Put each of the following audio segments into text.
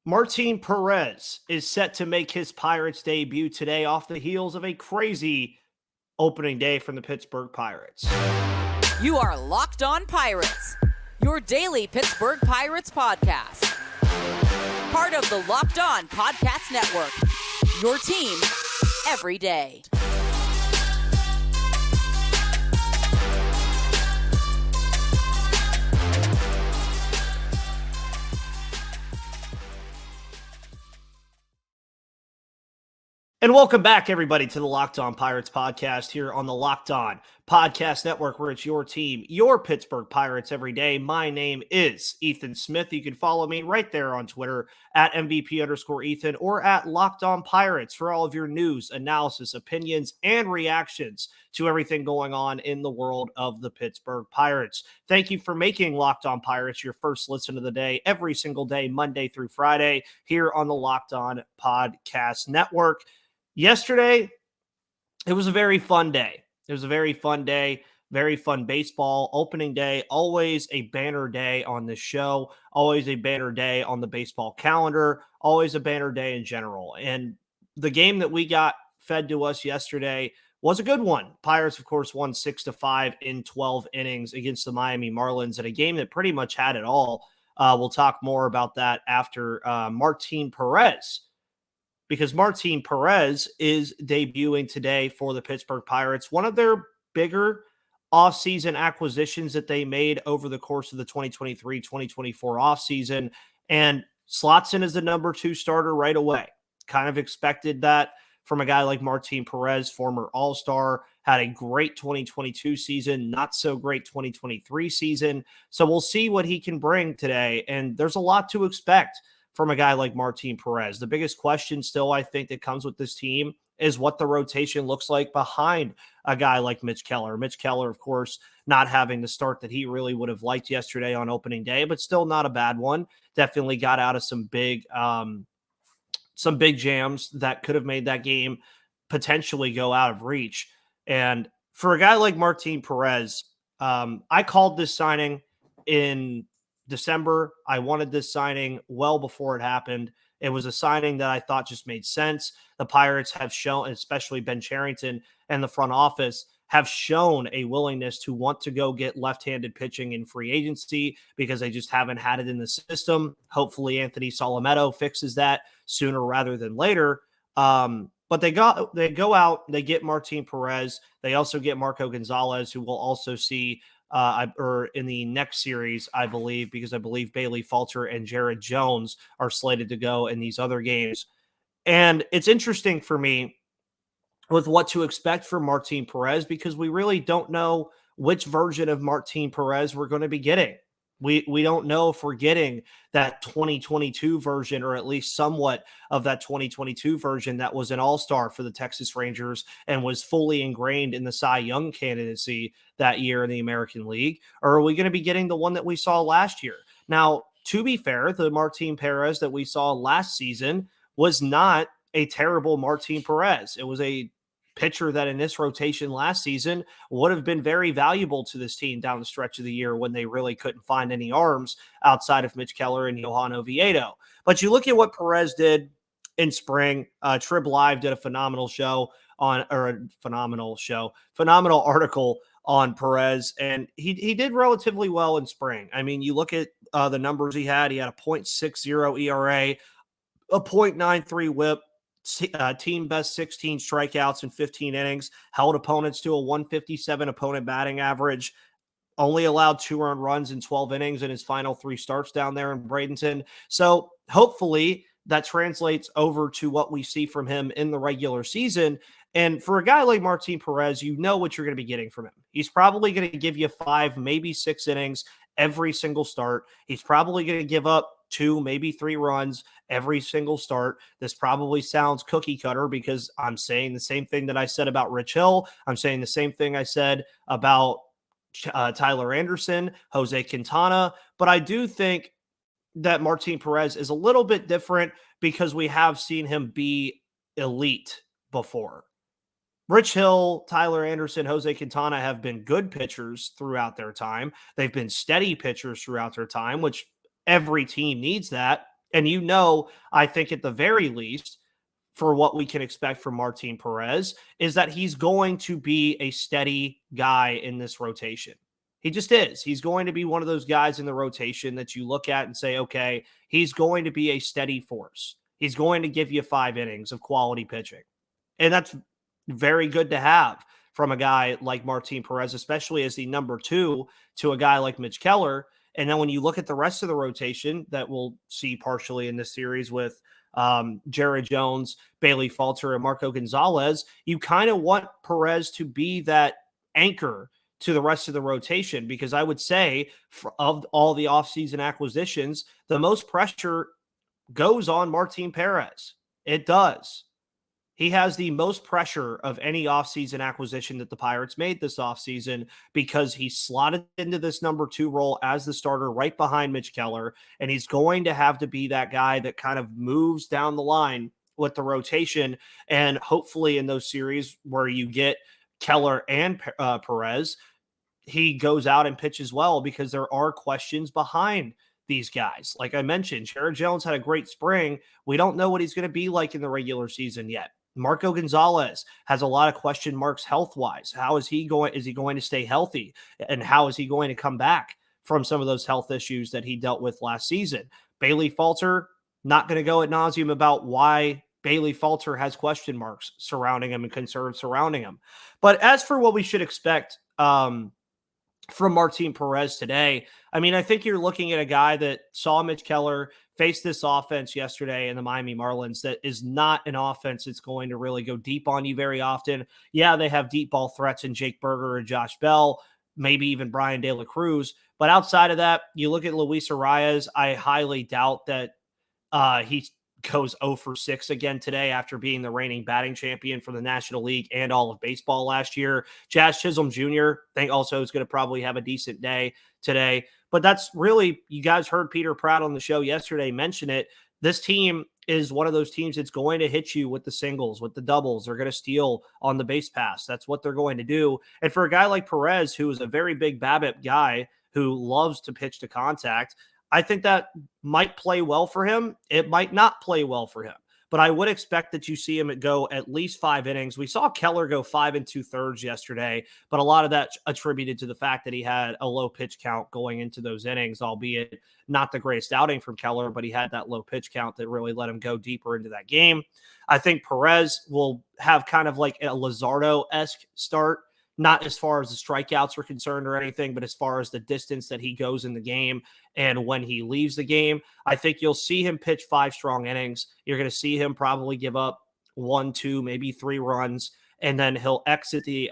Martin Perez is set to make his Pirates debut today off the heels of a crazy opening day from the Pittsburgh Pirates. You are Locked On Pirates, your daily Pittsburgh Pirates podcast. Part of the Locked On Podcast Network, your team every day. And welcome back, everybody, to the Locked On Pirates podcast here on the Locked On Podcast Network, where it's your team, your Pittsburgh Pirates every day. My name is Ethan Smith. You can follow me right there on Twitter at MVP_Ethan or at Locked On Pirates for all of your news, analysis, opinions, and reactions to everything going on in the world of the Pittsburgh Pirates. Thank you for making Locked On Pirates your first listen of the day every single day, Monday through Friday, here on the Locked On Podcast Network. Yesterday, it was a very fun day. It was a very fun day, very fun baseball. Opening day, always a banner day on this show, always a banner day on the baseball calendar, always a banner day in general. And the game that we got fed to us yesterday was a good one. Pirates, of course, won 6-5 in 12 innings against the Miami Marlins in a game that pretty much had it all. We'll talk more about that after Martin Perez, because Martin Perez is debuting today for the Pittsburgh Pirates. One of their bigger offseason acquisitions that they made over the course of the 2023-2024 offseason, and slots in as the number 2 starter right away. Kind of expected that from a guy like Martin Perez, former All-Star, had a great 2022 season, not so great 2023 season. So we'll see what he can bring today, and there's a lot to expect from a guy like Martin Perez. The biggest question still, I think, that comes with this team is what the rotation looks like behind a guy like Mitch Keller. Mitch Keller, of course, not having the start that he really would have liked yesterday on opening day, but still not a bad one. Definitely got out of some big jams that could have made that game potentially go out of reach. And for a guy like Martin Perez, I called this signing in December. I wanted this signing well before it happened. It was a signing that I thought just made sense. The Pirates have shown, especially Ben Cherington and the front office, have shown a willingness to want to go get left-handed pitching in free agency because they just haven't had it in the system. Hopefully Anthony Solometo fixes that sooner rather than later. But they go out, they get Martin Perez. They also get Marco Gonzalez, who we'll also see or in the next series, I believe, because I believe Bailey Falter and Jared Jones are slated to go in these other games. And it's interesting for me with what to expect from Martin Perez, because we really don't know which version of Martin Perez we're going to be getting. We don't know if we're getting that 2022 version, or at least somewhat of that 2022 version that was an all-star for the Texas Rangers and was fully ingrained in the Cy Young candidacy that year in the American League. Or are we going to be getting the one that we saw last year? Now, to be fair, the Martin Perez that we saw last season was not a terrible Martin Perez. It was a pitcher that in this rotation last season would have been very valuable to this team down the stretch of the year when they really couldn't find any arms outside of Mitch Keller and Johan Oviedo. But you look at what Perez did in spring. Trib Live did a phenomenal article on Perez, and he did relatively well in spring. I mean, you look at the numbers he had. He had a .60 ERA, a .93 whip, team best 16 strikeouts in 15 innings, held opponents to a 157 opponent batting average, only allowed 2 earned runs in 12 innings in his final 3 starts down there in Bradenton. So hopefully that translates over to what we see from him in the regular season. And for a guy like Martin Perez, you know what you're going to be getting from him. He's probably going to give you 5, maybe 6 innings every single start. He's probably going to give up 2, maybe 3 runs every single start. This probably sounds cookie cutter because I'm saying the same thing that I said about Rich Hill. I'm saying the same thing I said about Tyler Anderson, Jose Quintana. But I do think that Martin Perez is a little bit different because we have seen him be elite before. Rich Hill, Tyler Anderson, Jose Quintana have been good pitchers throughout their time. They've been steady pitchers throughout their time, which every team needs that. And I think at the very least, for what we can expect from Martin Perez, is that he's going to be a steady guy in this rotation. He just is. He's going to be one of those guys in the rotation that you look at and say, okay, he's going to be a steady force. He's going to give you 5 innings of quality pitching. And that's very good to have from a guy like Martin Perez, especially as the number 2 to a guy like Mitch Keller. And then when you look at the rest of the rotation that we'll see partially in this series with Jared Jones, Bailey Falter, and Marco Gonzalez, you kind of want Perez to be that anchor to the rest of the rotation, because I would say of all the offseason acquisitions, the most pressure goes on Martin Perez. It does. He has the most pressure of any offseason acquisition that the Pirates made this offseason, because he's slotted into this number 2 role as the starter right behind Mitch Keller, and he's going to have to be that guy that kind of moves down the line with the rotation. And hopefully in those series where you get Keller and Perez, he goes out and pitches well, because there are questions behind these guys. Like I mentioned, Jared Jones had a great spring. We don't know what he's going to be like in the regular season yet. Marco Gonzalez has a lot of question marks health-wise. How is he going? Is he going to stay healthy? And how is he going to come back from some of those health issues that he dealt with last season? Bailey Falter, not going to go ad nauseum about why Bailey Falter has question marks surrounding him and concerns surrounding him. But as for what we should expect from Martin Perez today, I mean, I think you're looking at a guy that saw Mitch Keller face this offense yesterday in the Miami Marlins that is not an offense that's going to really go deep on you very often. Yeah, they have deep ball threats in Jake Berger and Josh Bell, maybe even Brian De La Cruz. But outside of that, you look at Luis Arias, I highly doubt that he goes 0 for 6 again today after being the reigning batting champion for the National League and all of baseball last year. Jazz Chisholm Jr., I think also is going to probably have a decent day today. But that's really, you guys heard Peter Pratt on the show yesterday mention it. This team is one of those teams that's going to hit you with the singles, with the doubles. They're going to steal on the base pass. That's what they're going to do. And for a guy like Perez, who is a very big BABIP guy who loves to pitch to contact, I think that might play well for him. It might not play well for him, but I would expect that you see him go at least 5 innings. We saw Keller go 5 2/3 yesterday, but a lot of that attributed to the fact that he had a low pitch count going into those innings, albeit not the greatest outing from Keller, but he had that low pitch count that really let him go deeper into that game. I think Perez will have kind of like a Luzardo-esque start, not as far as the strikeouts are concerned or anything, but as far as the distance that he goes in the game and when he leaves the game. I think you'll see him pitch 5 strong innings. You're going to see him probably give up 1, 2, maybe 3 runs, and then he'll exit the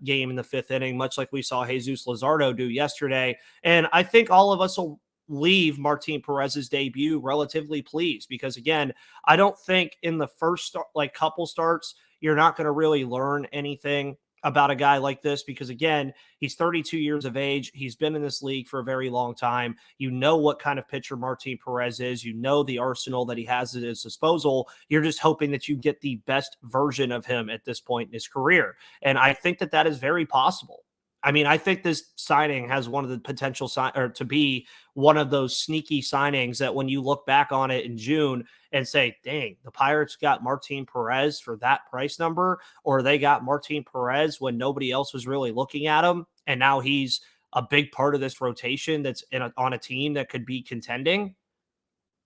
game in the 5th inning, much like we saw Jesus Luzardo do yesterday. And I think all of us will leave Martin Perez's debut relatively pleased, because again, I don't think in the first couple starts, you're not going to really learn anything about a guy like this, because again, he's 32 years of age. He's been in this league for a very long time. You know what kind of pitcher Martin Perez is. You know the arsenal that he has at his disposal. You're just hoping that you get the best version of him at this point in his career. And I think that that is very possible. I mean, I think this signing has one of the potential to be one of those sneaky signings that when you look back on it in June and say, dang, the Pirates got Martin Perez for that price number, or they got Martin Perez when nobody else was really looking at him, and now he's a big part of this rotation that's on a team that could be contending.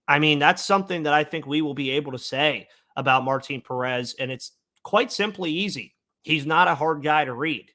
I mean, that's something that I think we will be able to say about Martin Perez, and it's quite simply easy. He's not a hard guy to read.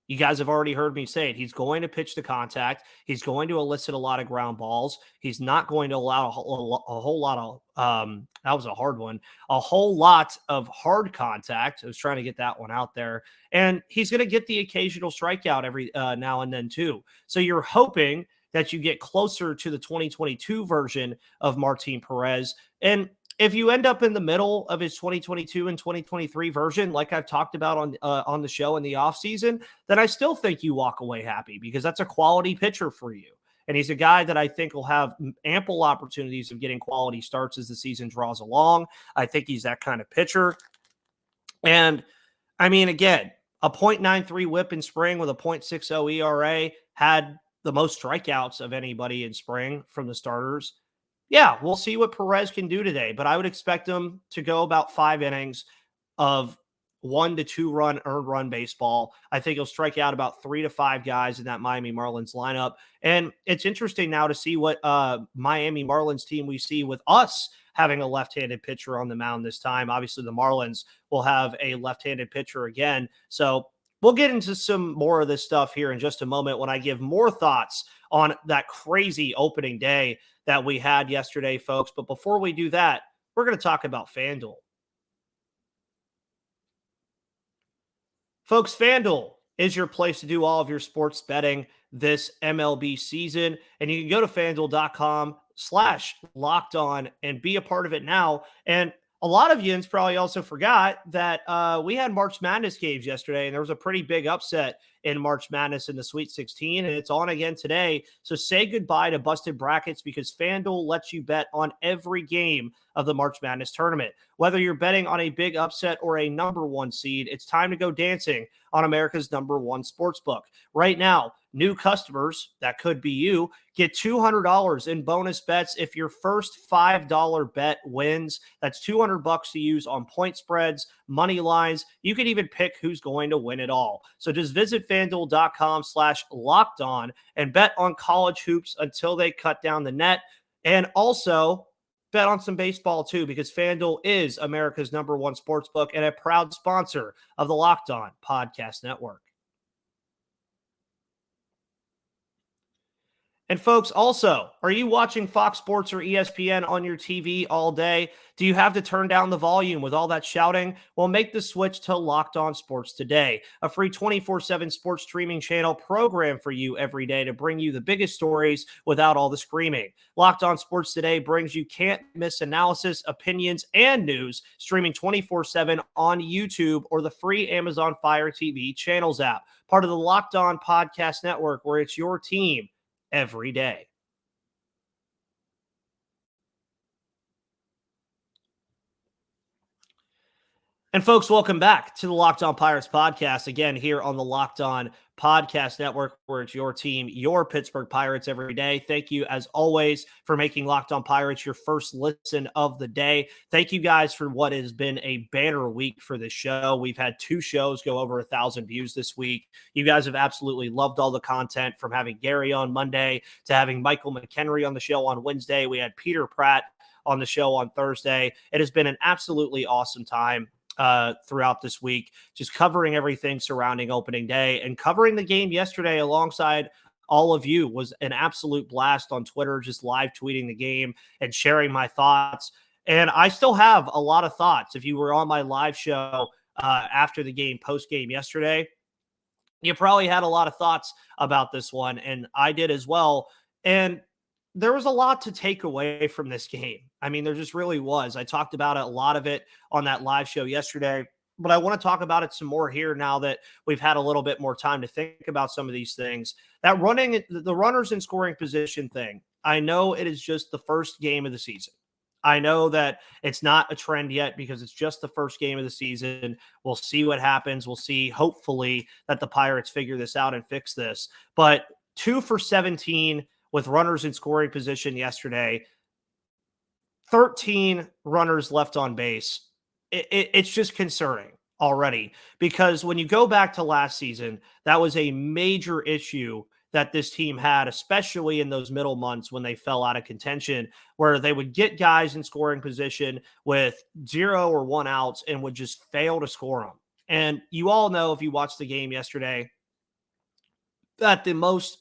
You guys have already heard me say it. He's going to pitch to contact. He's going to elicit a lot of ground balls. He's not going to allow a whole lot of that was a hard one. A whole lot of hard contact. I was trying to get that one out there. And he's going to get the occasional strikeout every now and then too. So you're hoping that you get closer to the 2022 version of Martin Perez. And if you end up in the middle of his 2022 and 2023 version, like I've talked about on the show in the offseason, then I still think you walk away happy, because that's a quality pitcher for you. And he's a guy that I think will have ample opportunities of getting quality starts as the season draws along. I think he's that kind of pitcher. And I mean, again, a .93 whip in spring with a .60 ERA, had the most strikeouts of anybody in spring from the starters. yeah, we'll see what Perez can do today, but I would expect him to go about 5 innings of 1 to 2 run earned run baseball. I think he'll strike out about 3 to 5 guys in that Miami Marlins lineup. And it's interesting now to see what Miami Marlins team we see with us having a left-handed pitcher on the mound this time. Obviously, the Marlins will have a left-handed pitcher again. So we'll get into some more of this stuff here in just a moment when I give more thoughts on that crazy opening day that we had yesterday, folks. But before we do that, we're going to talk about FanDuel. Folks, FanDuel is your place to do all of your sports betting this MLB season. And you can go to FanDuel.com/lockedon and be a part of it now. And a lot of yins probably also forgot that we had March Madness games yesterday, and there was a pretty big upset in March Madness in the Sweet 16, and it's on again today. So say goodbye to busted brackets because FanDuel lets you bet on every game of the March Madness tournament. Whether you're betting on a big upset or a number one seed, it's time to go dancing on America's number one sportsbook. Right now, new customers, that could be you, get $200 in bonus bets if your first $5 bet wins. That's $200 to use on point spreads, money lines. You can even pick who's going to win it all. So just visit FanDuel.com/lockedon and bet on college hoops until they cut down the net. And also bet on some baseball too, because FanDuel is America's number one sportsbook and a proud sponsor of the Locked On Podcast Network. And folks, also, are you watching Fox Sports or ESPN on your TV all day? Do you have to turn down the volume with all that shouting? Well, make the switch to Locked On Sports Today, a free 24/7 sports streaming channel program for you every day to bring you the biggest stories without all the screaming. Locked On Sports Today brings you can't-miss analysis, opinions, and news, streaming 24/7 on YouTube or the free Amazon Fire TV channels app, part of the Locked On Podcast Network, where it's your team every day. And folks, welcome back to the Locked On Pirates podcast, again here on the Locked On Podcast Network, where it's your team, your Pittsburgh Pirates every day. Thank you, as always, for making Locked On Pirates your first listen of the day. Thank you guys for what has been a banner week for this show. We've had 2 shows go over 1,000 views this week. You guys have absolutely loved all the content, from having Gary on Monday to having Michael McHenry on the show on Wednesday. We had Peter Pratt on the show on Thursday. It has been an absolutely awesome time throughout this week, just covering everything surrounding opening day, and covering the game yesterday alongside all of you was an absolute blast on Twitter, just live tweeting the game and sharing my thoughts. And I still have a lot of thoughts. If you were on my live show after the game, post game yesterday, you probably had a lot of thoughts about this one, and I did as well. And there was a lot to take away from this game. I mean, there just really was. I talked about a lot of it on that live show yesterday, but I want to talk about it some more here now that we've had a little bit more time to think about some of these things. That the runners in scoring position thing, I know it is just the first game of the season. I know that it's not a trend yet because it's just the first game of the season. We'll see what happens. We'll see, hopefully, that the Pirates figure this out and fix this. But 2 for 17 with runners in scoring position yesterday, 13 runners left on base. It's just concerning already, because when you go back to last season, that was a major issue that this team had, especially in those middle months when they fell out of contention, where they would get guys in scoring position with 0 or 1 outs and would just fail to score them. And you all know, if you watched the game yesterday, that the most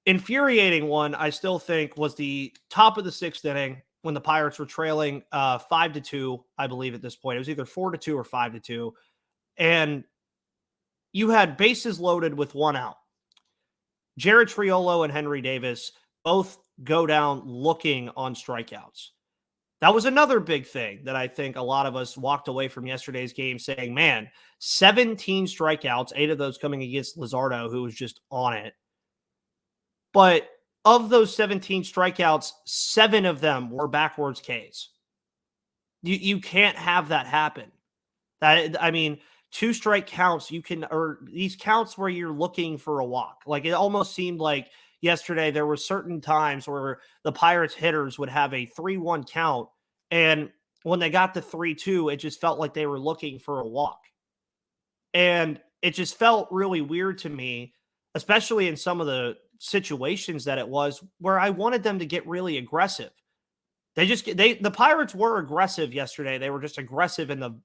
infuriating one, I still think, was the top of the 6th inning when the Pirates were trailing 5-2, I believe at this point. It was either 4-2 or 5-2. And you had bases loaded with 1 out. Jared Triolo and Henry Davis both go down looking on strikeouts. That was another big thing that I think a lot of us walked away from yesterday's game saying, man, 17 strikeouts, 8 of those coming against Luzardo, who was just on it. But of those 17 strikeouts, 7 of them were backwards Ks. You can't have that happen. I mean, 2-strike counts, or these counts where you're looking for a walk. Like, it almost seemed like yesterday there were certain times where the Pirates hitters would have a 3-1 count, and when they got to 3-2, it just felt like they were looking for a walk. And it just felt really weird to me, especially in some of the situations that it was where I wanted them to get really aggressive. The Pirates were aggressive yesterday. They were just aggressive in the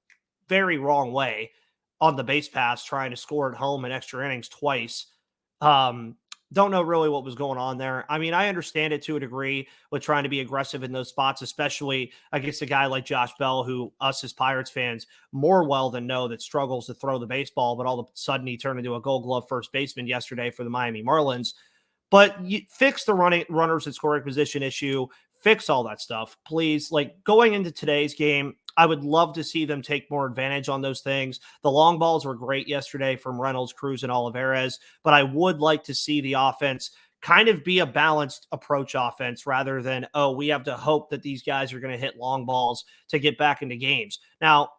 very wrong way on the base pass, trying to score at home in extra innings twice. Don't know really what was going on there. I mean, I understand it to a degree with trying to be aggressive in those spots, especially against a guy like Josh Bell, who us as Pirates fans more well than know that struggles to throw the baseball, but all of a sudden he turned into a Gold Glove first baseman yesterday for the Miami Marlins. But you fix the runners in scoring position issue, fix all that stuff, please. Like, going into today's game, I would love to see them take more advantage on those things. The long balls were great yesterday from Reynolds, Cruz, and Olivares, but I would like to see the offense kind of be a balanced approach offense rather than, oh, we have to hope that these guys are going to hit long balls to get back into games. Now,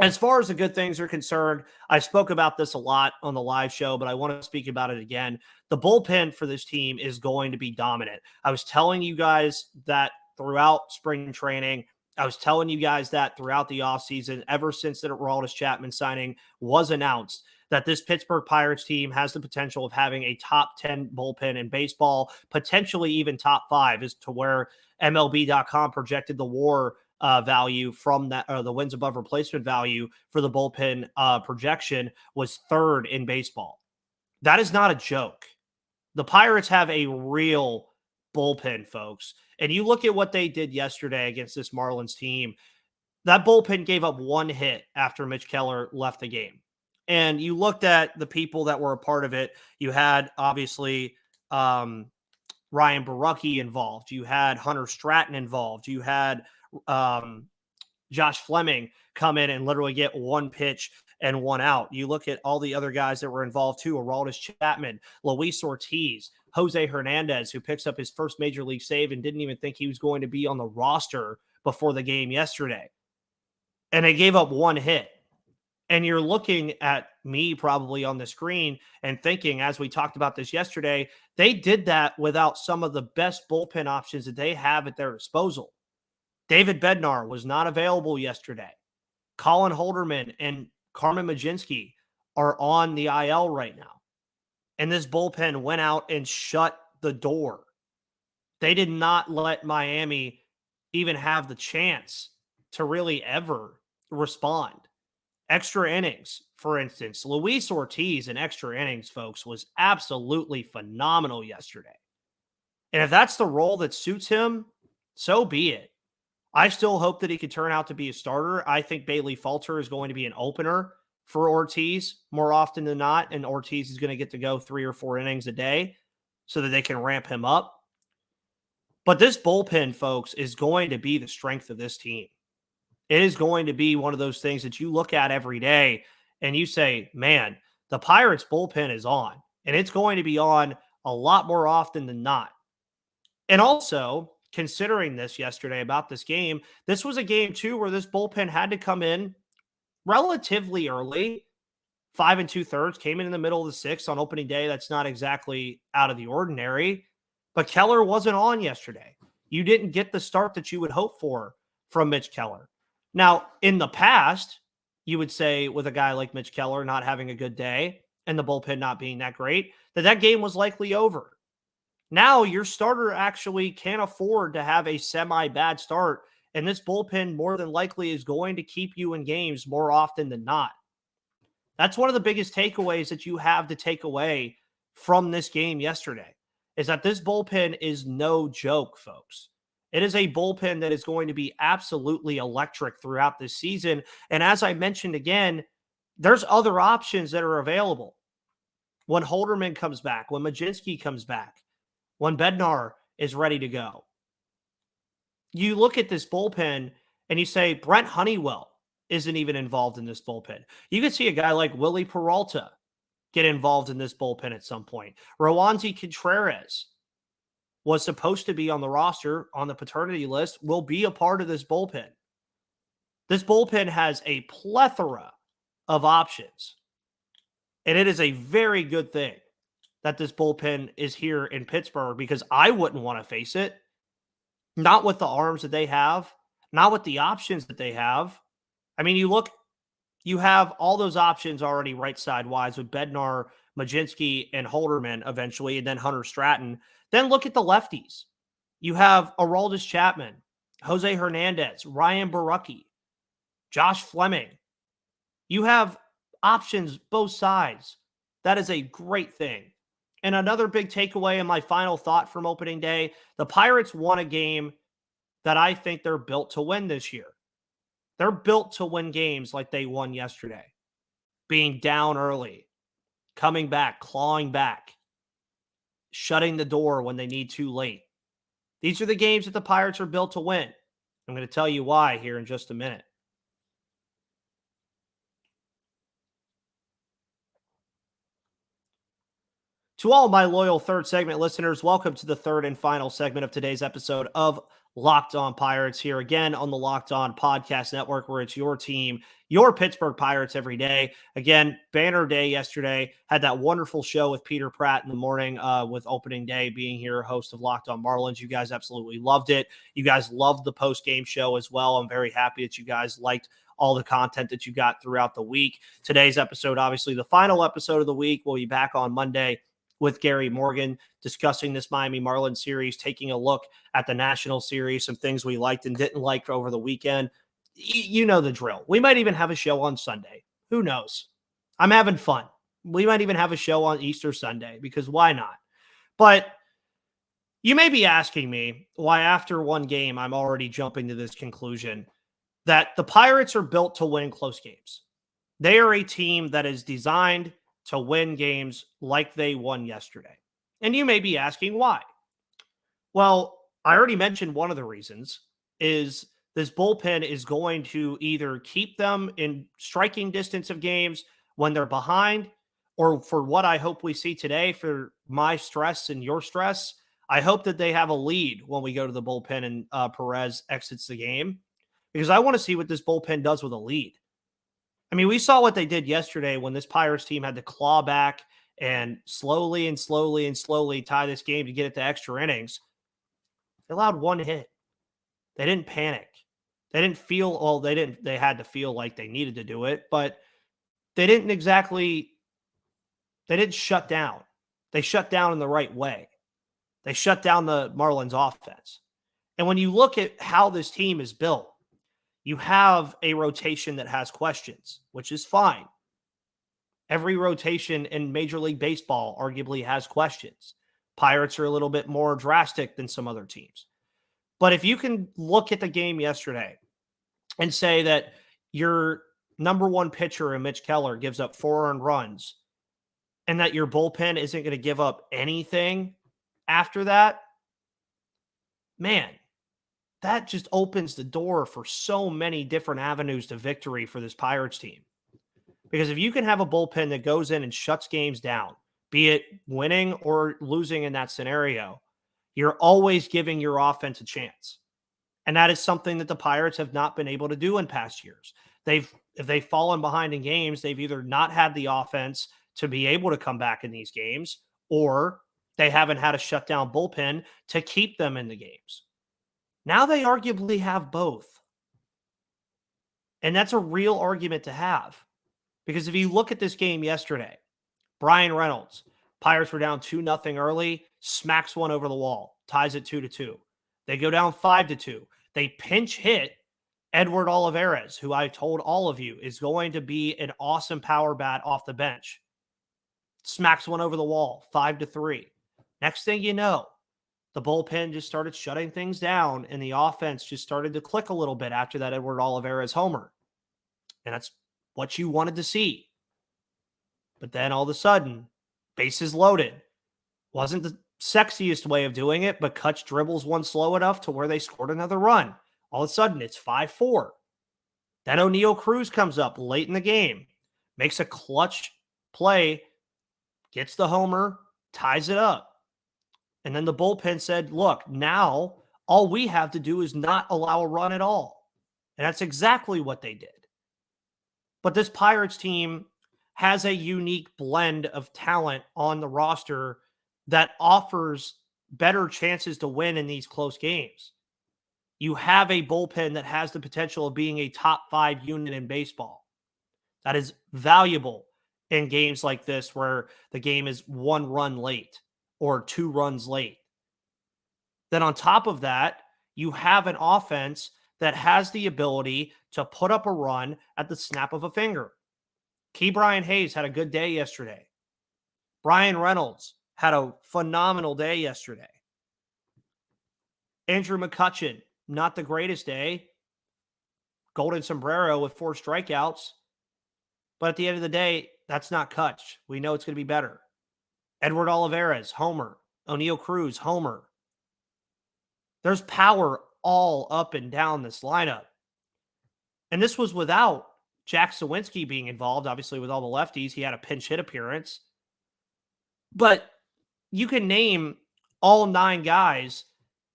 as far as the good things are concerned, I spoke about this a lot on the live show, but I want to speak about it again. The bullpen for this team is going to be dominant. I was telling you guys that throughout spring training. I was telling you guys that throughout the offseason, ever since the Aroldis Chapman signing was announced, that this Pittsburgh Pirates team has the potential of having a top 10 bullpen in baseball, potentially even top 5, as to where MLB.com projected the WAR value from that, or the wins above replacement value for the bullpen projection was 3rd in baseball. That is not a joke. The Pirates have a real bullpen, folks. And you look at what they did yesterday against this Marlins team. That bullpen gave up 1 hit after Mitch Keller left the game. And you looked at the people that were a part of it. You had, obviously, Ryan Barucki involved. You had Hunter Stratton involved. You had Josh Fleming come in and literally get 1 pitch and 1 out. You look at all the other guys that were involved too: Aroldis Chapman, Luis Ortiz, Jose Hernandez, who picks up his first major league save and didn't even think he was going to be on the roster before the game yesterday. And they gave up 1 hit. And you're looking at me probably on the screen and thinking, as we talked about this yesterday, they did that without some of the best bullpen options that they have at their disposal. David Bednar was not available yesterday. Colin Holderman and Carmen Mlodzinski are on the IL right now. And this bullpen went out and shut the door. They did not let Miami even have the chance to really ever respond. Extra innings, for instance. Luis Ortiz in extra innings, folks, was absolutely phenomenal yesterday. And if that's the role that suits him, so be it. I still hope that he could turn out to be a starter. I think Bailey Falter is going to be an opener for Ortiz more often than not, and Ortiz is going to get to go 3 or 4 innings a day so that they can ramp him up. But this bullpen, folks, is going to be the strength of this team. It is going to be one of those things that you look at every day and you say, man, the Pirates bullpen is on, and it's going to be on a lot more often than not. And also, considering this yesterday about this game, this was a game too where this bullpen had to come in relatively early. 5 2/3, came in the middle of the 6th on opening day. That's not exactly out of the ordinary. But Keller wasn't on yesterday. You didn't get the start that you would hope for from Mitch Keller. Now, in the past, you would say with a guy like Mitch Keller not having a good day and the bullpen not being that great, that game was likely over. Now your starter actually can't afford to have a semi-bad start, and this bullpen more than likely is going to keep you in games more often than not. That's one of the biggest takeaways that you have to take away from this game yesterday, is that this bullpen is no joke, folks. It is a bullpen that is going to be absolutely electric throughout this season. And as I mentioned again, there's other options that are available. When Holderman comes back, when Mlodzinski comes back, when Bednar is ready to go. You look at this bullpen and you say, Brent Honeywell isn't even involved in this bullpen. You could see a guy like Willie Peralta get involved in this bullpen at some point. Roansy Contreras was supposed to be on the roster, on the paternity list, will be a part of this bullpen. This bullpen has a plethora of options. And it is a very good thing that this bullpen is here in Pittsburgh, because I wouldn't want to face it. Not with the arms that they have, not with the options that they have. I mean, you have all those options already right side wise with Bednar, Majinski, and Holderman eventually, and then Hunter Stratton. Then look at the lefties. You have Aroldis Chapman, Jose Hernandez, Ryan Borucki, Josh Fleming. You have options both sides. That is a great thing. And another big takeaway and my final thought from opening day, the Pirates won a game that I think they're built to win this year. They're built to win games like they won yesterday. Being down early, coming back, clawing back, shutting the door when they need too late. These are the games that the Pirates are built to win. I'm going to tell you why here in just a minute. To all my loyal third segment listeners, welcome to the third and final segment of today's episode of Locked On Pirates, here again on the Locked On Podcast Network, where it's your team, your Pittsburgh Pirates every day. Again, banner day yesterday. Had that wonderful show with Peter Pratt in the morning with opening day being here, host of Locked On Marlins. You guys absolutely loved it. You guys loved the post-game show as well. I'm very happy that you guys liked all the content that you got throughout the week. Today's episode, obviously the final episode of the week. We'll be back on Monday with Gary Morgan discussing this Miami Marlins series, taking a look at the National Series, some things we liked and didn't like over the weekend. You know the drill. We might even have a show on Sunday. Who knows? I'm having fun. We might even have a show on Easter Sunday, because why not? But you may be asking me why after one game I'm already jumping to this conclusion that the Pirates are built to win close games. They are a team that is designed to win games like they won yesterday. And you may be asking why. Well, I already mentioned one of the reasons is this bullpen is going to either keep them in striking distance of games when they're behind, or for what I hope we see today, for my stress and your stress, I hope that they have a lead when we go to the bullpen and Perez exits the game, because I want to see what this bullpen does with a lead. I mean, we saw what they did yesterday when this Pirates team had to claw back and slowly tie this game to get it to extra innings. They allowed one hit. They didn't panic. They didn't feel, well, they had to feel like they needed to do it, but they didn't shut down. They shut down in the right way. They shut down the Marlins offense. And when you look at how this team is built, you have a rotation that has questions, which is fine. Every rotation in Major League Baseball arguably has questions. Pirates are a little bit more drastic than some other teams. But if you can look at the game yesterday and say that your number one pitcher in Mitch Keller gives up 4 earned runs, and that your bullpen isn't going to give up anything after that, man, that just opens the door for so many different avenues to victory for this Pirates team. Because if you can have a bullpen that goes in and shuts games down, be it winning or losing in that scenario, you're always giving your offense a chance. And that is something that the Pirates have not been able to do in past years. If they've fallen behind in games, they've either not had the offense to be able to come back in these games, or they haven't had a shutdown bullpen to keep them in the games. Now they arguably have both. And that's a real argument to have. Because if you look at this game yesterday, Brian Reynolds, Pirates were down 2-0 early, smacks one over the wall, ties it 2-2. They go down 5-2. They pinch hit Edward Olivares, who I told all of you is going to be an awesome power bat off the bench. Smacks one over the wall, 5-3. Next thing you know, the bullpen just started shutting things down, and the offense just started to click a little bit after that Edward Olivares homer. And that's what you wanted to see. But then all of a sudden, bases loaded. Wasn't the sexiest way of doing it, but Kutch dribbles one slow enough to where they scored another run. All of a sudden, it's 5-4. Then O'Neal Cruz comes up late in the game, makes a clutch play, gets the homer, ties it up. And then the bullpen said, look, now all we have to do is not allow a run at all. And that's exactly what they did. But this Pirates team has a unique blend of talent on the roster that offers better chances to win in these close games. You have a bullpen that has the potential of being a top 5 unit in baseball. That is valuable in games like this where the game is 1 run late or 2 runs late. Then on top of that, you have an offense that has the ability to put up a run at the snap of a finger. Ke'Bryan Hayes had a good day yesterday. Brian Reynolds had a phenomenal day yesterday. Andrew McCutchen, not the greatest day. Golden sombrero with 4 strikeouts. But at the end of the day, that's not Kutch. We know it's going to be better. Edward Olivares, homer. O'Neal Cruz, homer. There's power all up and down this lineup. And this was without Jack Sawinski being involved, obviously with all the lefties. He had a pinch hit appearance. But you can name all 9 guys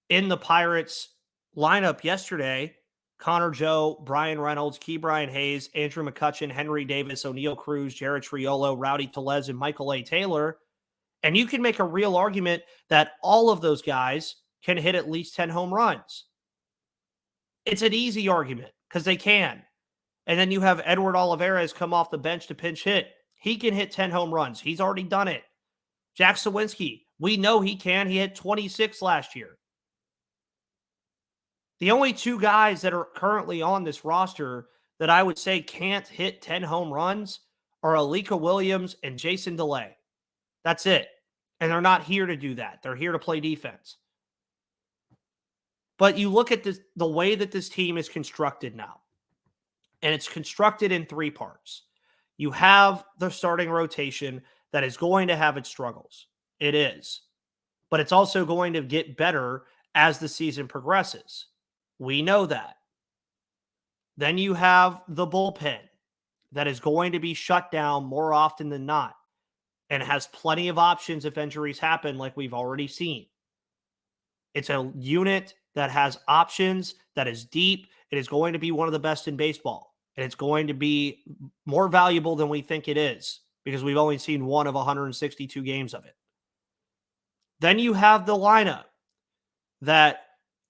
in the Pirates lineup yesterday. Connor Joe, Brian Reynolds, Ke'Bryan Hayes, Andrew McCutchen, Henry Davis, O'Neal Cruz, Jared Triolo, Rowdy Tellez, and Michael A. Taylor. And you can make a real argument that all of those guys can hit at least 10 home runs. It's an easy argument because they can. And then you have Edward Olivares come off the bench to pinch hit. He can hit 10 home runs. He's already done it. Jack Sawinski, we know he can. He hit 26 last year. The only 2 guys that are currently on this roster that I would say can't hit 10 home runs are Alika Williams and Jason DeLay. That's it. And they're not here to do that. They're here to play defense. But you look at this, the way that this team is constructed now, and it's constructed in 3 parts. You have the starting rotation that is going to have its struggles. It is. But it's also going to get better as the season progresses. We know that. Then you have the bullpen that is going to be shut down more often than not and has plenty of options if injuries happen, like we've already seen. It's a unit that has options, that is deep. It is going to be one of the best in baseball. And it's going to be more valuable than we think it is because we've only seen one of 162 games of it. Then you have the lineup that,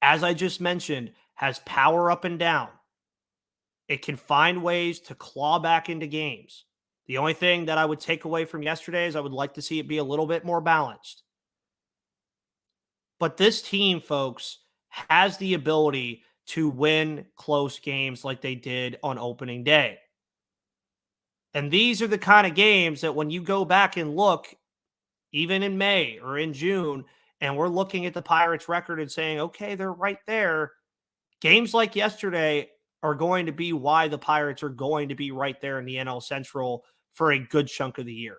as I just mentioned, has power up and down. It can find ways to claw back into games. The only thing that I would take away from yesterday is I would like to see it be a little bit more balanced. But this team, folks, has the ability to win close games like they did on opening day. And these are the kind of games that when you go back and look, even in May or in June, and we're looking at the Pirates record and saying, okay, they're right there. Games like yesterday are going to be why the Pirates are going to be right there in the NL Central for a good chunk of the year.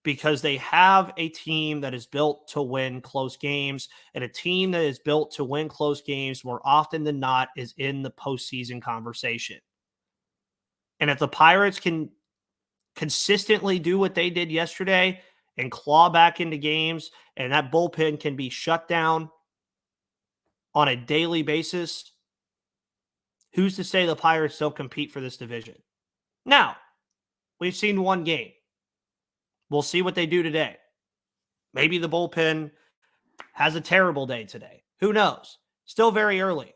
Because they have a team that is built to win close games, and a team that is built to win close games more often than not is in the postseason conversation. And if the Pirates can consistently do what they did yesterday and claw back into games, and that bullpen can be shut down on a daily basis, who's to say the Pirates don't compete for this division? Now, we've seen one game. We'll see what they do today. Maybe the bullpen has a terrible day today. Who knows? Still very early.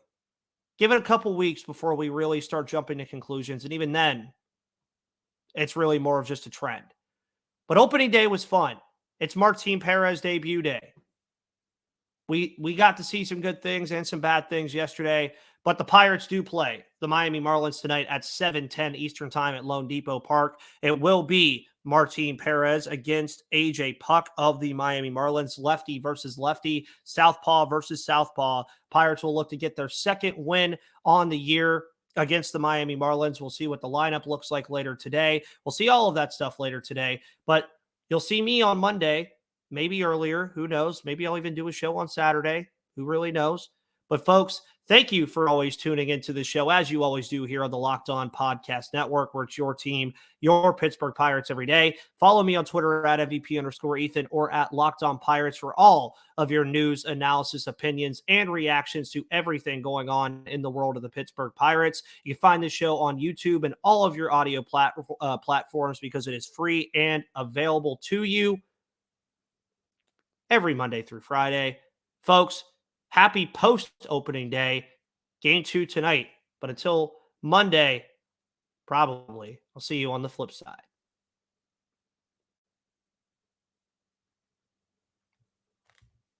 Give it a couple weeks before we really start jumping to conclusions. And even then, it's really more of just a trend. But opening day was fun. It's Martin Perez debut day. We got to see some good things and some bad things yesterday. But the Pirates do play the Miami Marlins tonight at 7:10 Eastern Time at Lone Depot Park. It will be Martin Perez against AJ Puck of the Miami Marlins. Lefty versus lefty, southpaw versus southpaw. Pirates will look to get their second win on the year against the Miami Marlins. We'll see what the lineup looks like later today. We'll see all of that stuff later today. But you'll see me on Monday, maybe earlier. Who knows? Maybe I'll even do a show on Saturday. Who really knows? But folks, thank you for always tuning into the show, as you always do here on the Locked On Podcast Network, where it's your team, your Pittsburgh Pirates every day. Follow me on Twitter at MVP_Ethan or at Locked On Pirates for all of your news, analysis, opinions, and reactions to everything going on in the world of the Pittsburgh Pirates. You can find this show on YouTube and all of your audio platforms because it is free and available to you every Monday through Friday. Folks, happy post-opening day. Game 2 tonight. But until Monday, probably, I'll see you on the flip side.